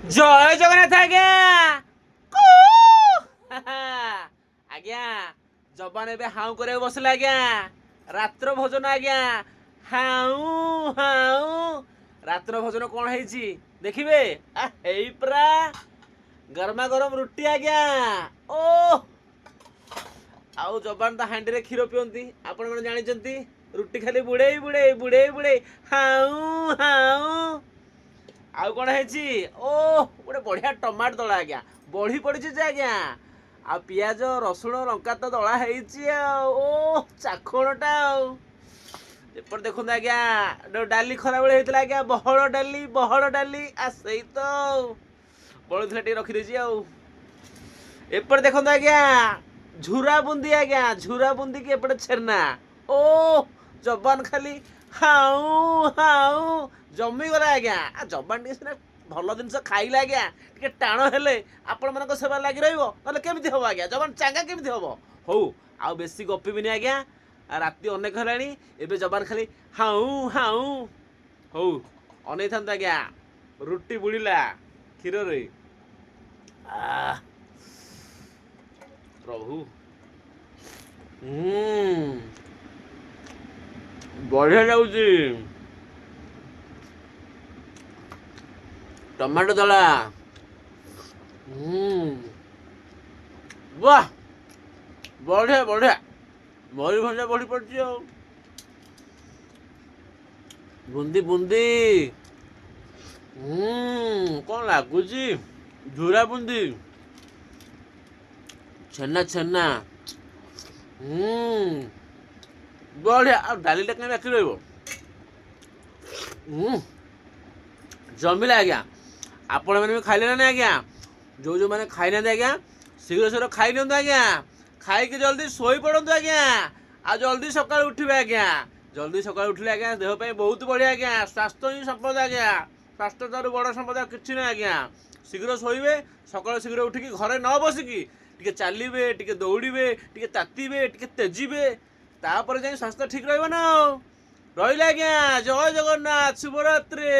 ଜୟ ଜଗନ୍ନାଥ ଆଜ୍ଞା। ଆଜ୍ଞା ଯବାନ ଏବେ ହାଉ କରିବାକୁ ବସିଲା ଆଜ୍ଞା। ରାତ୍ର ଭୋଜନ ଆଜ୍ଞା। ହାଉ ହାଉ ରାତ୍ର ଭୋଜନ କଣ ହେଇଛି ଦେଖିବେ। ହେଇ ପରା ଗରମା ଗରମ ରୁଟି ଆଜ୍ଞା। ଓ ଆଉ ଯବାନ ତ ହାଣ୍ଡିରେ କ୍ଷୀର ପିଅନ୍ତି, ଆପଣ ମାନେ ଜାଣିଛନ୍ତି। ରୁଟି ଖାଲି ବୁଡେଇ ବୁଡେଇ ବୁଡେଇ ବୁଡେଇ ହାଉ ହାଉ। ଆଉ କଣ ହେଇଛି? ଓ ଗୋଟେ ବଢିଆ ଟମାଟୋ ଦଳା ଆଜ୍ଞା। ବଢି ପଡିଛି ଯେ ଆଜ୍ଞା। ଆଉ ପିଆଜ ରସୁଣ ଲଙ୍କା ତ ଦଳା ହେଇଛି ଆଉ। ଓ ଚାଖଣଟା ଆଉ। ଏପଟେ ଦେଖନ୍ତୁ ଆଜ୍ଞା, ଡାଲି ଖରାବେଳେ ହେଇଥିଲା ଆଜ୍ଞା। ବହଳ ଡାଲି ଆ ସେଇ ତ ବଳୁଥିଲା ଟିକେ ରଖିଦେଇଛି ଆଉ। ଏପଟେ ଦେଖନ୍ତୁ ଆଜ୍ଞା, ଝୁରା ବୁନ୍ଦି ଆଜ୍ଞା। ଝୁରା ବୁନ୍ଦି କି ଏପଟେ ଛେନା। ଓ ଯବାନ ଖାଲି ହାଉ ହାଉ ଜମିଗଲା ଆଜ୍ଞା। ଯବାନ ଟିକେ ସିନା ଭଲ ଜିନିଷ ଖାଇଲେ ଆଜ୍ଞା, ଟିକେ ଟାଣ ହେଲେ ଆପଣ ମାନଙ୍କ ସେବା ଲାଗି ରହିବ। ନହେଲେ କେମିତି ହବ ଆଜ୍ଞା, ଯବାନ ଚାଙ୍ଗା କେମିତି ହବ। ହଉ ଆଉ ବେଶୀ ଗପିବିନି ଆଜ୍ଞା, ରାତି ଅନେକ ହେଲାଣି। ଏବେ ଯବାନ ଖାଲି ହାଉ ହାଉ। ହଉ ଅନେଇଥାନ୍ତୁ ଆଜ୍ଞା, ରୁଟି ବୁଡ଼ିଲା କ୍ଷୀରରେ। ପ୍ରଭୁ ବଢିଆ ଲାଗୁଛି। ଟମାଟୋ ଦଳା ବାଃ ବଢିଆ ବଢିଆ। ମୟୂରଭଞ୍ଜ ବଢି ପଡିଛି ଆଉ। ବୁନ୍ଦି ବୁନ୍ଦି କଣ ଲାଗୁଛି। ଝୁରା ବୁନ୍ଦି ଛେନା ଛେନା ବଢିଆ। ଆଉ ଡାଲିଟା କାଇଁ ବାକି ରହିବ। ଜମିଲା ଆଜ୍ଞା। ଆପଣ ମାନେ ବି ଖାଇଲେ ନା ନାଇଁ ଆଜ୍ଞା। ଯୋଉମାନେ ଖାଇନାହାନ୍ତି ଆଜ୍ଞା, ଶୀଘ୍ର ଶୀଘ୍ର ଖାଇ ନିଅନ୍ତୁ ଆଜ୍ଞା। ଖାଇକି ଜଲ୍ଦି ଶୋଇ ପଡନ୍ତୁ ଆଜ୍ଞା। ଆଉ ଜଲ୍ଦି ସକାଳୁ ଉଠିବେ ଆଜ୍ଞା। ଜଲ୍ଦି ସକାଳୁ ଉଠିଲେ ଆଜ୍ଞା ଦେହ ପାଇଁ ବହୁତ ବଢିଆ ଆଜ୍ଞା। ସ୍ୱାସ୍ଥ୍ୟ ହିଁ ସମ୍ପଦ ଆଜ୍ଞା। ସ୍ୱାସ୍ଥ୍ୟ ଠାରୁ ବଡ ସମ୍ପଦ କିଛି ନାହିଁ ଆଜ୍ଞା। ଶୀଘ୍ର ଶୋଇବେ, ସକାଳୁ ଶୀଘ୍ର ଉଠିକି ଘରେ ନ ବସିକି ଟିକେ ଚାଲିବେ, ଟିକେ ଦୌଡ଼ିବେ, ଟିକେ ତାତିବେ, ଟିକେ ତେଜିବେ। ତାପରେ ଯାଇ ସ୍ୱାସ୍ଥ୍ୟ ଠିକ ରହିବ ନା ଆଉ। ରହିଲେ ଆଜ୍ଞା। ଜୟ ଜଗନ୍ନାଥ, ଶୁଭରାତ୍ରି।